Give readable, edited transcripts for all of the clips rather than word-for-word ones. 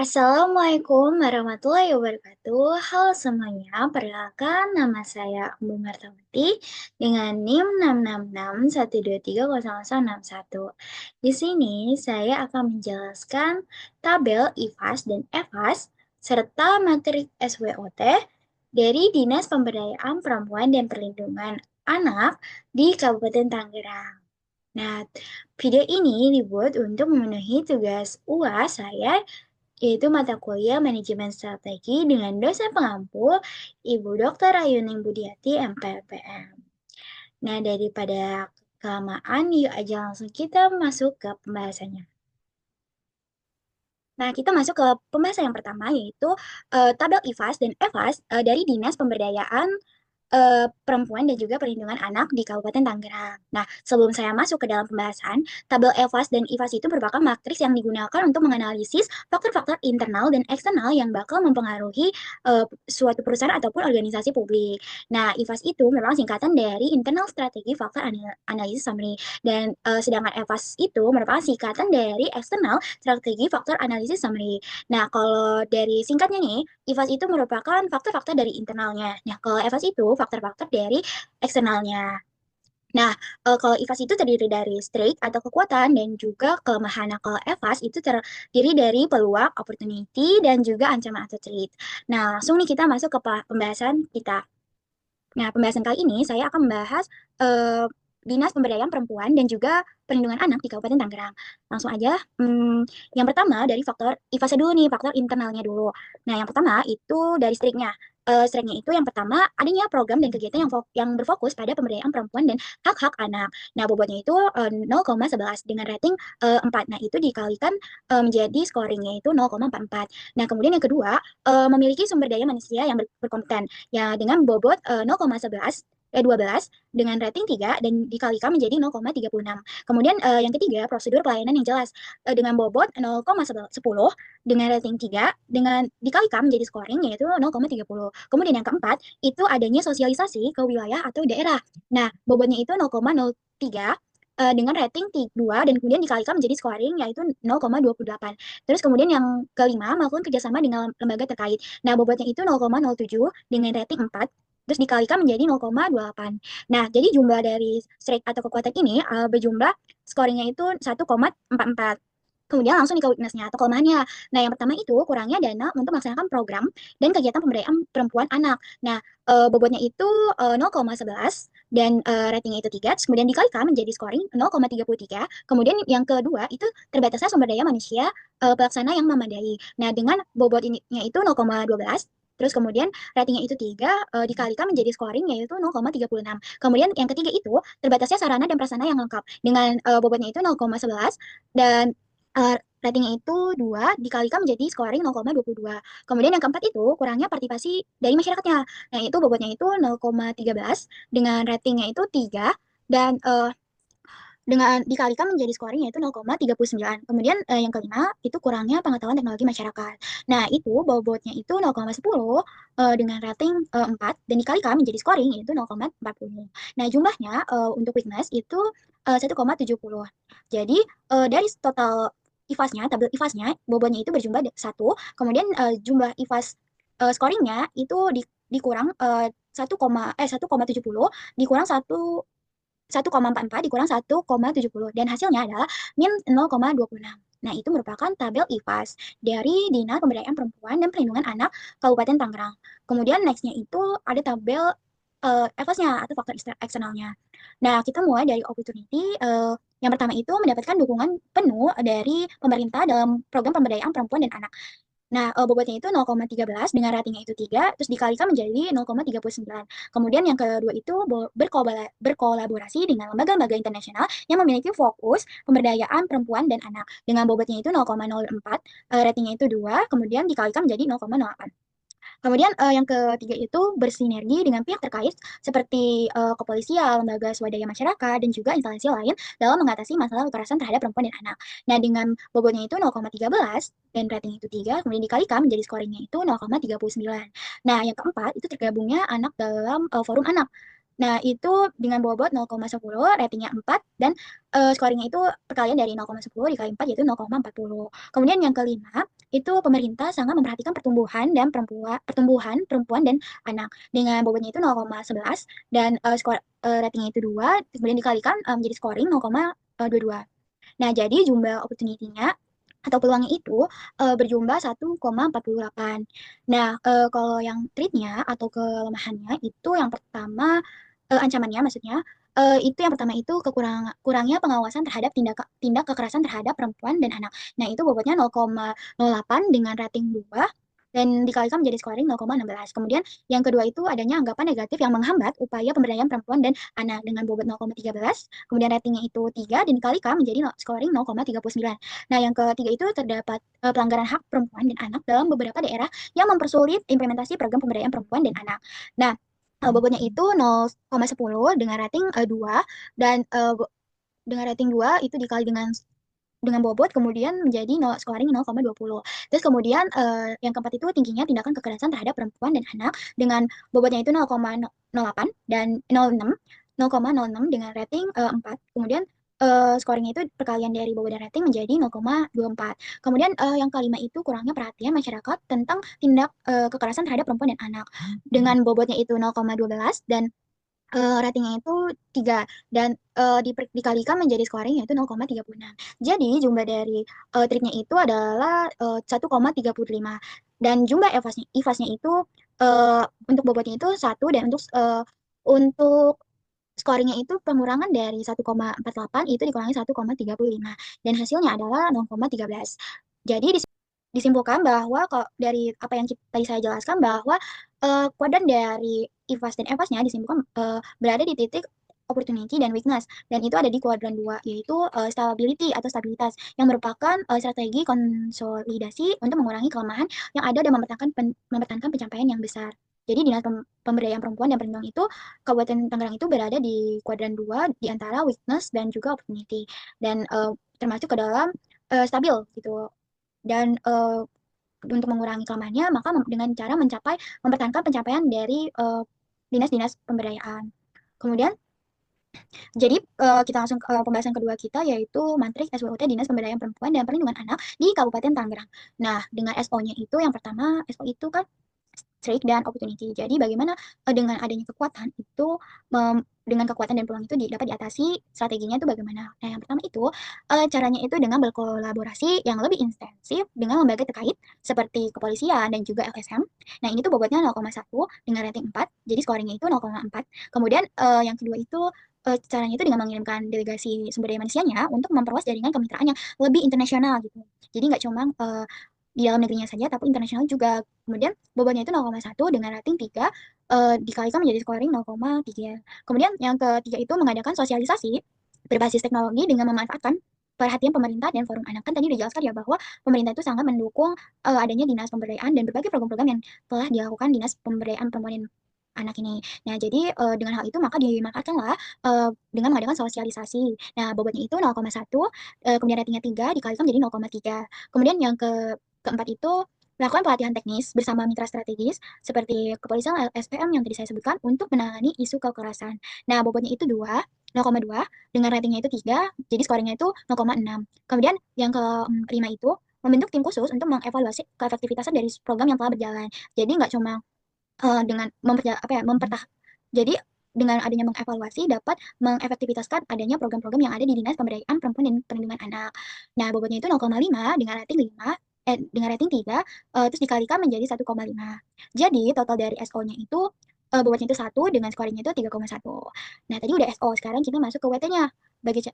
Assalamualaikum warahmatullahi wabarakatuh. Halo semuanya, perkenalkan nama saya Umbu Martawati dengan NIM 666123061. Di sini saya akan menjelaskan tabel IFAS dan EFAS serta materi SWOT dari Dinas Pemberdayaan Perempuan dan Perlindungan Anak di Kabupaten Tangerang. Nah, video ini dibuat untuk memenuhi tugas UAS saya yaitu mata kuliah Manajemen Strategi dengan dosen pengampu Ibu Dr. Ayuning Budiati MPPM. Nah, daripada kelamaan, yuk aja langsung kita masuk ke pembahasannya. Nah, kita masuk ke pembahasan yang pertama, yaitu tabel IFAS dan EFAS dari Dinas Pemberdayaan Perempuan dan juga Perlindungan Anak di Kabupaten Tangerang. Nah, sebelum saya masuk ke dalam pembahasan, tabel EFAS dan IFAS itu merupakan matriks yang digunakan untuk menganalisis faktor-faktor internal dan eksternal yang bakal mempengaruhi suatu perusahaan ataupun organisasi publik. Nah, IFAS itu memang singkatan dari Internal Strategi Factor Analysis Summary, dan sedangkan EFAS itu merupakan singkatan dari External Strategi Factor Analysis Summary. Nah, kalau dari singkatnya nih, IFAS itu merupakan faktor-faktor dari internalnya. Nah, kalau EFAS itu faktor-faktor dari eksternalnya. Nah, kalau IFAS itu terdiri dari strength atau kekuatan dan juga kelemahan. Nah, kalau EFAS itu terdiri dari peluang, opportunity, dan juga ancaman atau threat. Nah, langsung nih kita masuk ke pembahasan kita. Nah, pembahasan kali ini saya akan membahas eh, Dinas Pemberdayaan Perempuan dan juga Perlindungan Anak di Kabupaten Tangerang. Langsung aja, yang pertama dari faktor IFASA dulu nih, faktor internalnya dulu. Nah, yang pertama itu dari striknya. Striknya itu yang pertama adanya program dan kegiatan yang berfokus pada pemberdayaan perempuan dan hak-hak anak. Nah, bobotnya itu 0,11 dengan rating 4. Nah, itu dikalikan menjadi scoringnya itu 0,44. Nah, kemudian yang kedua, memiliki sumber daya manusia yang berkompeten ya dengan bobot 0,12 dengan rating 3 dan dikalikan menjadi 0,36. Kemudian yang ketiga, prosedur pelayanan yang jelas dengan bobot 0,10 dengan rating 3 dengan dikalikan menjadi scoring yaitu 0,30. Kemudian yang keempat, itu adanya sosialisasi ke wilayah atau daerah. Nah, bobotnya itu 0,03 dengan rating 2 dan kemudian dikalikan menjadi scoring yaitu 0,28. Terus kemudian yang kelima, melakukan kerjasama dengan lembaga terkait. Nah, bobotnya itu 0,07 dengan rating 4, terus dikalikan menjadi 0,28. Nah, jadi jumlah dari strike atau kekuatan ini berjumlah scoringnya itu 1,44. Kemudian langsung nih ke weakness-nya atau kelemahannya. Nah, yang pertama itu kurangnya dana untuk melaksanakan program dan kegiatan pemberdayaan perempuan anak. Nah, bobotnya itu 0,11 dan ratingnya itu 3, terus kemudian dikalikan menjadi scoring 0,33. Kemudian yang kedua itu terbatasnya sumber daya manusia pelaksana yang memadai. Nah, dengan bobot ininya itu 0,12, terus kemudian ratingnya itu 3, dikalikan menjadi scoring yaitu 0,36. Kemudian yang ketiga itu terbatasnya sarana dan prasarana yang lengkap dengan bobotnya itu 0,11 dan ratingnya itu 2 dikalikan menjadi scoring 0,22. Kemudian yang keempat itu kurangnya partisipasi dari masyarakatnya. Nah, itu bobotnya itu 0,13 dengan ratingnya itu 3 dan dengan dikalikan menjadi scoring yaitu 0,39. Kemudian yang kelima itu kurangnya pengetahuan teknologi masyarakat. Nah, itu bobotnya itu 0,10 dengan rating 4 dan dikalikan menjadi scoring yaitu 0,40. Nah, jumlahnya untuk weakness itu 1,70. Jadi dari total IFAS-nya, tabel IFAS-nya, bobotnya itu berjumlah 1, kemudian jumlah IFAS scoringnya itu dikurang 1,70 dikurang 1,44 dikurang 1,70 dan hasilnya adalah min 0,26. Nah, itu merupakan tabel IFAS dari Dinas Pemberdayaan Perempuan dan Perlindungan Anak Kabupaten Tangerang. Kemudian next-nya itu ada tabel EFAS-nya atau faktor eksternalnya. Nah, kita mulai dari opportunity. Yang pertama itu mendapatkan dukungan penuh dari pemerintah dalam program pemberdayaan perempuan dan anak. Nah, bobotnya itu 0,13 dengan ratingnya itu 3, terus dikalikan menjadi 0,39. Kemudian yang kedua itu berkolaborasi dengan lembaga-lembaga internasional yang memiliki fokus pemberdayaan perempuan dan anak. Dengan bobotnya itu 0,04, ratingnya itu 2, kemudian dikalikan menjadi 0,08. Kemudian yang ketiga itu bersinergi dengan pihak terkait seperti kepolisian, lembaga swadaya masyarakat, dan juga instansi lain dalam mengatasi masalah kekerasan terhadap perempuan dan anak. Nah, dengan bobotnya itu 0,13 dan rating itu 3, kemudian dikalikan menjadi scoringnya itu 0,39. Nah, yang keempat itu tergabungnya anak dalam forum anak. Nah, itu dengan bobot 0,10, ratingnya 4, dan scoringnya itu perkalian dari 0,10 dikali 4 yaitu 0,40. Kemudian yang kelima, itu pemerintah sangat memperhatikan pertumbuhan perempuan dan anak. Dengan bobotnya itu 0,11 dan ratingnya itu 2, kemudian dikalikan menjadi scoring 0,22. Nah, jadi jumlah opportunity-nya atau peluangnya itu berjumlah 1,48. Nah, kalau yang treat-nya atau kelemahannya itu yang pertama, ancamannya maksudnya, itu yang pertama itu kurangnya pengawasan terhadap tindak kekerasan terhadap perempuan dan anak. Nah, itu bobotnya 0,08 dengan rating 2 dan dikalikan menjadi scoring 0,16. Kemudian yang kedua itu adanya anggapan negatif yang menghambat upaya pemberdayaan perempuan dan anak dengan bobot 0,13, kemudian ratingnya itu 3 dan dikalikan menjadi scoring 0,39. Nah, yang ketiga itu terdapat pelanggaran hak perempuan dan anak dalam beberapa daerah yang mempersulit implementasi program pemberdayaan perempuan dan anak. Nah, bobotnya itu 0,10 dengan rating 2 dan dengan rating 2 itu dikali dengan bobot kemudian menjadi scoring 0,20. Terus kemudian yang keempat itu tingginya tindakan kekerasan terhadap perempuan dan anak dengan bobotnya itu 0,08 dan 0,06 dengan rating 4. Kemudian scoringnya itu perkalian dari bobot dan rating menjadi 0,24. Kemudian yang kelima itu kurangnya perhatian masyarakat tentang tindak kekerasan terhadap perempuan dan anak dengan bobotnya itu 0,12 dan ratingnya itu 3 dan dikalikan menjadi scoring yaitu 0,36. Jadi jumlah dari triknya itu adalah 1,35 dan jumlah IVAS-nya itu untuk bobotnya itu 1 dan untuk scoringnya itu pengurangan dari 1,48 itu dikurangi 1,35 dan hasilnya adalah 0,13. Jadi disimpulkan bahwa kalau dari apa yang tadi saya jelaskan bahwa kuadran dari IVAS dan EVAS-nya disimpulkan berada di titik opportunity dan weakness dan itu ada di kuadran 2 yaitu stability atau stabilitas yang merupakan strategi konsolidasi untuk mengurangi kelemahan yang ada dan mempertahankan pencapaian yang besar. Jadi Dinas Pemberdayaan Perempuan dan Perlindungan itu Kabupaten Tangerang itu berada di kuadran 2 di antara weakness dan juga opportunity dan termasuk ke dalam stabil gitu. Dan untuk mengurangi kelemahannya maka dengan cara mempertahankan pencapaian dari dinas-dinas pemberdayaan. Kemudian jadi kita langsung ke pembahasan kedua kita yaitu Mantrik SWOT Dinas Pemberdayaan Perempuan dan Perlindungan Anak di Kabupaten Tangerang. Nah, dengan SO-nya itu yang pertama SO itu kan strike dan opportunity. Jadi bagaimana dengan adanya kekuatan itu dengan kekuatan dan peluang itu dapat diatasi strateginya itu bagaimana? Nah, yang pertama itu caranya itu dengan berkolaborasi yang lebih intensif dengan lembaga terkait seperti kepolisian dan juga LSM. Nah, ini tuh bobotnya 0,1 dengan rating 4, jadi scoringnya itu 0,4. Kemudian yang kedua itu caranya itu dengan mengirimkan delegasi sumber daya manusianya untuk memperluas jaringan kemitraan yang lebih internasional gitu. Jadi nggak cuma di dalam negerinya saja, tapi internasional juga. Kemudian bobotnya itu 0,1 dengan rating 3 dikalikan menjadi scoring 0,3. Kemudian yang ketiga itu mengadakan sosialisasi berbasis teknologi dengan memanfaatkan perhatian pemerintah dan forum anak. Kan tadi udah jelaskan ya bahwa pemerintah itu sangat mendukung adanya dinas pemberdayaan dan berbagai program-program yang telah dilakukan dinas pemberdayaan perempuan dan anak ini. Nah, jadi dengan hal itu maka dimanfaatkanlah dengan mengadakan sosialisasi. Nah, bobotnya itu 0,1, kemudian ratingnya 3 dikalikan menjadi 0,3. Kemudian yang keempat itu melakukan pelatihan teknis bersama mitra strategis seperti kepolisian LSPM yang tadi saya sebutkan untuk menangani isu kekerasan. Nah, bobotnya itu 0,2 dengan ratingnya itu 3, jadi scoringnya itu 0,6. Kemudian yang kelima itu membentuk tim khusus untuk mengevaluasi keefektivitasan dari program yang telah berjalan. Jadi nggak cuma dengan jadi dengan adanya mengevaluasi dapat mengefektivitaskan adanya program-program yang ada di Dinas Pemberdayaan Perempuan dan Perlindungan Anak. Nah, bobotnya itu 0,5 dengan rating 5, dengan rating 3, terus dikalikan menjadi 1,5. Jadi total dari SO-nya itu bobotnya itu 1 dengan scoringnya itu 3,1. Nah, tadi udah SO, sekarang kita masuk ke WT-nya.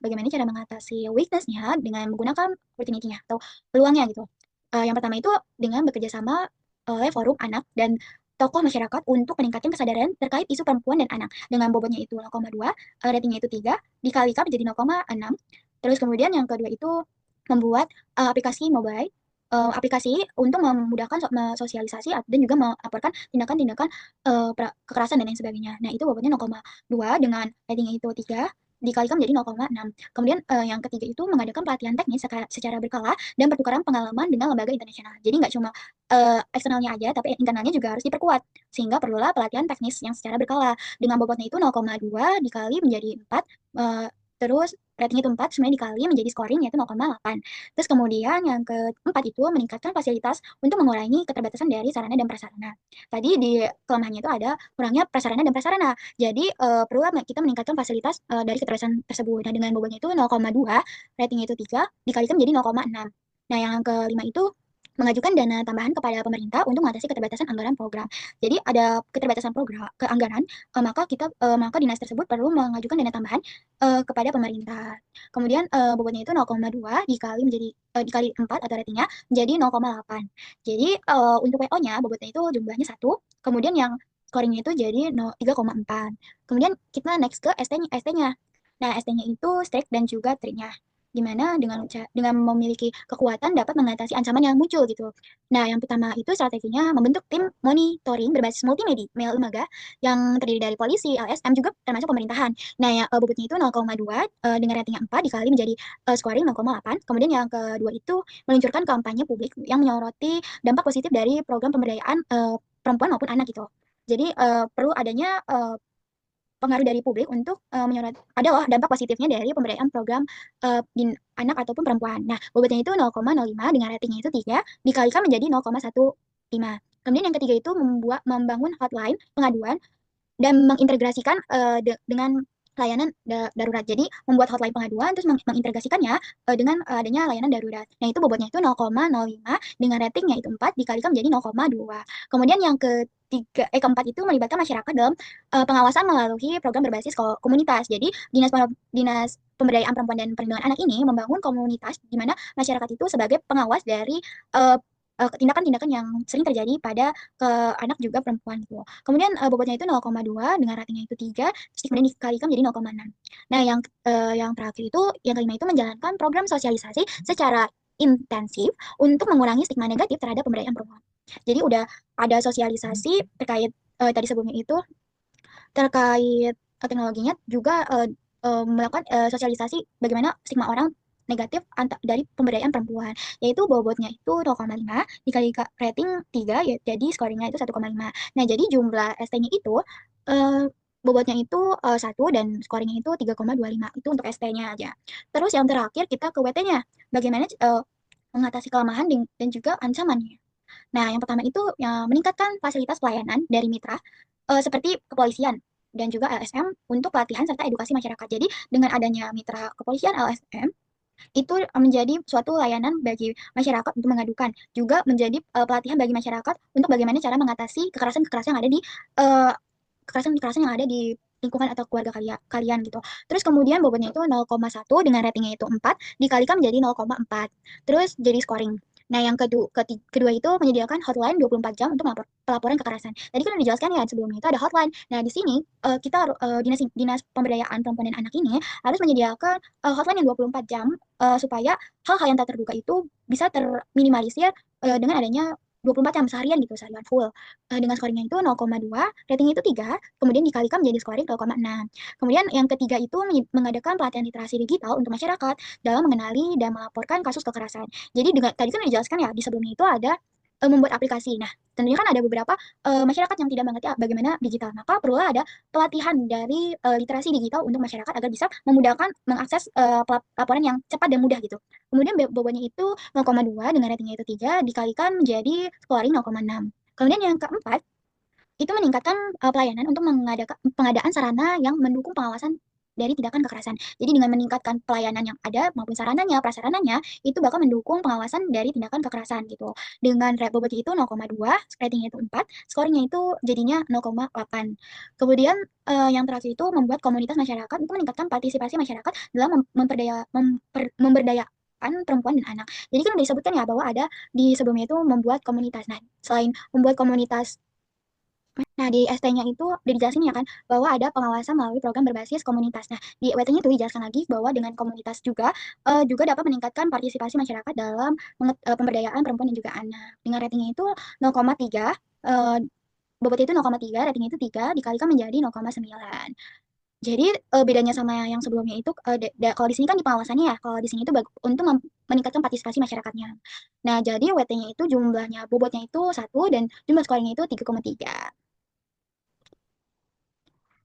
Bagaimana cara mengatasi weakness-nya dengan menggunakan opportunity-nya atau peluangnya gitu. Yang pertama itu dengan bekerja sama oleh forum anak dan tokoh masyarakat untuk meningkatkan kesadaran terkait isu perempuan dan anak. Dengan bobotnya itu 0,2, ratingnya itu 3, dikalikan menjadi 0,6. Terus kemudian yang kedua itu membuat aplikasi mobile, aplikasi untuk memudahkan sosialisasi dan juga melaporkan tindakan-tindakan kekerasan dan lain sebagainya. Nah, itu bobotnya 0,2 dengan ratingnya itu 3. dikalikan menjadi 0,6. Kemudian yang ketiga itu mengadakan pelatihan teknis secara berkala dan pertukaran pengalaman dengan lembaga internasional. Jadi nggak cuma eksternalnya aja, tapi internalnya juga harus diperkuat. Sehingga perlulah pelatihan teknis yang secara berkala. Dengan bobotnya itu 0,2 dikali menjadi 4, terus ratingnya itu 4, sebenarnya dikali menjadi scoring yaitu 0,8. Terus kemudian yang keempat itu meningkatkan fasilitas untuk mengurangi keterbatasan dari sarana dan prasarana. Tadi di kelemahannya itu ada kurangnya prasarana dan prasarana. Jadi perlu kita meningkatkan fasilitas dari keterbatasan tersebut. Nah dengan bobotnya itu 0,2, ratingnya itu 3, dikalikan menjadi 0,6. Nah yang kelima itu mengajukan dana tambahan kepada pemerintah untuk mengatasi keterbatasan anggaran program. Jadi ada keterbatasan program ke anggaran, maka dinas tersebut perlu mengajukan dana tambahan kepada pemerintah. Kemudian bobotnya itu 0,2 dikali 4 atau ratingnya menjadi 0,8. Jadi untuk WO-nya bobotnya itu jumlahnya 1, kemudian yang scoringnya itu jadi 3,4. Kemudian kita next ke ST-nya. ST-nya. Nah, ST-nya itu strict dan juga triknya. Gimana dengan memiliki kekuatan dapat mengatasi ancaman yang muncul gitu. Nah, yang pertama itu strateginya membentuk tim monitoring berbasis multimedia lembaga yang terdiri dari polisi, LSM juga termasuk pemerintahan. Nah, ya, bobotnya itu 0,2 dengan ratingnya 4 dikali menjadi scoring 0,8. Kemudian yang kedua itu meluncurkan kampanye publik yang menyoroti dampak positif dari program pemberdayaan perempuan maupun anak gitu. Jadi perlu adanya pengaruh dari publik untuk menyoroti ada loh dampak positifnya dari pemberdayaan program di anak ataupun perempuan. Nah, bobotnya itu 0,05 dengan ratingnya itu 3 dikalikan menjadi 0,15. Kemudian yang ketiga itu membangun hotline pengaduan dan mengintegrasikan dengan layanan darurat. Jadi membuat hotline pengaduan terus mengintegrasikannya dengan adanya layanan darurat. Nah, itu bobotnya itu 0,05 dengan ratingnya itu 4 dikalikan menjadi 0,2. Kemudian yang keempat itu melibatkan masyarakat dalam pengawasan melalui program berbasis komunitas. Jadi dinas pemberdayaan perempuan dan perlindungan anak ini membangun komunitas di mana masyarakat itu sebagai pengawas dari tindakan-tindakan yang sering terjadi pada anak juga perempuan gitu. Kemudian bobotnya itu 0,2 dengan ratingnya itu 3, terus kemudian dikalikan menjadi 0,6. Nah, yang terakhir itu yang kelima itu menjalankan program sosialisasi secara intensif untuk mengurangi stigma negatif terhadap pemberdayaan perempuan. Jadi udah ada sosialisasi terkait tadi sebelumnya itu terkait teknologinya juga melakukan sosialisasi bagaimana stigma orang negatif dari pemberdayaan perempuan, yaitu bobotnya itu 0,5 dikali rating 3 ya jadi scoringnya itu 1,5. Nah, jadi jumlah ST-nya itu bobotnya itu 1 dan scoringnya itu 3,25. Itu untuk ST-nya aja. Terus yang terakhir kita ke WT-nya. Bagaimana mengatasi kelemahan dan juga ancamannya. Nah, yang pertama itu meningkatkan fasilitas pelayanan dari mitra seperti kepolisian dan juga LSM untuk pelatihan serta edukasi masyarakat. Jadi dengan adanya mitra kepolisian LSM itu menjadi suatu layanan bagi masyarakat untuk mengadukan, juga menjadi pelatihan bagi masyarakat untuk bagaimana cara mengatasi kekerasan-kekerasan yang ada di uh, kekerasan-kekerasan yang ada di lingkungan atau keluarga kalian gitu. Terus kemudian bobotnya itu 0,1 dengan ratingnya itu 4 dikalikan menjadi 0,4. Terus jadi scoring. Nah, yang kedua itu menyediakan hotline 24 jam untuk pelaporan kekerasan. Tadi kan udah dijelaskan ya sebelumnya itu ada hotline. Nah, di sini dinas pemberdayaan perempuan dan anak ini harus menyediakan hotline yang 24 jam supaya hal-hal yang tak terduga itu bisa terminimalisir dengan adanya 24 jam seharian gitu, seharian full. Dengan scoringnya itu 0,2, ratingnya itu 3, kemudian dikalikan menjadi scoring 0,6. Kemudian yang ketiga itu mengadakan pelatihan literasi digital untuk masyarakat dalam mengenali dan melaporkan kasus kekerasan. Jadi tadi kan dijelaskan ya di sebelumnya itu ada membuat aplikasi. Nah, tentunya kan ada beberapa masyarakat yang tidak mengerti bagaimana digital. Maka perlu ada pelatihan dari literasi digital untuk masyarakat agar bisa memudahkan mengakses laporan yang cepat dan mudah gitu. Kemudian bobotnya itu 0,2 dengan ratingnya itu 3 dikalikan menjadi scoring 0,6. Kemudian yang keempat itu meningkatkan pelayanan untuk pengadaan sarana yang mendukung pengawasan dari tindakan kekerasan. Jadi dengan meningkatkan pelayanan yang ada maupun sarananya, prasarananya, itu bakal mendukung pengawasan dari tindakan kekerasan gitu. Dengan rate bobotnya itu 0,2, ratingnya itu 4, scoringnya itu jadinya 0,8. Kemudian yang terakhir itu membuat komunitas masyarakat untuk meningkatkan partisipasi masyarakat dalam memberdayakan perempuan dan anak. Jadi kan udah disebutkan ya bahwa ada di sebelumnya itu membuat komunitas. Nah, selain membuat komunitas. Nah, di ST-nya itu udah dijelasin ya kan, bahwa ada pengawasan melalui program berbasis komunitas. Nah, di WT-nya itu dijelaskan lagi bahwa dengan komunitas juga dapat meningkatkan partisipasi masyarakat dalam pemberdayaan perempuan dan juga anak. Dengan ratingnya itu 0,3, bobotnya itu 0,3, ratingnya itu 3, dikalikan menjadi 0,9. Jadi, bedanya sama yang sebelumnya itu, kalau di sini kan di pengawasannya ya, kalau di sini itu untuk meningkatkan partisipasi masyarakatnya. Nah, jadi WT-nya itu jumlahnya bobotnya itu 1 dan jumlah skornya itu 3,3.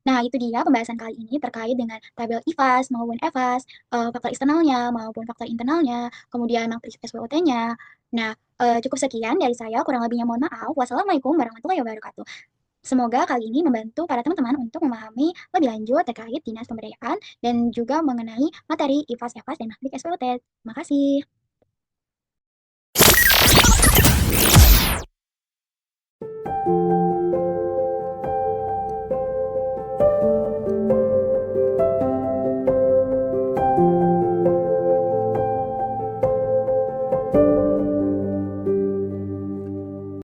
Nah, itu dia pembahasan kali ini terkait dengan tabel IFAS maupun EFAS, faktor eksternalnya maupun faktor internalnya, kemudian matriks SWOT-nya. Nah, cukup sekian dari saya, kurang lebihnya mohon maaf. Wassalamualaikum warahmatullahi wabarakatuh. Semoga kali ini membantu para teman-teman untuk memahami lebih lanjut terkait dinas pemberdayaan dan juga mengenai materi IFAS, EFAS, dan matrik SWOT. Terima kasih.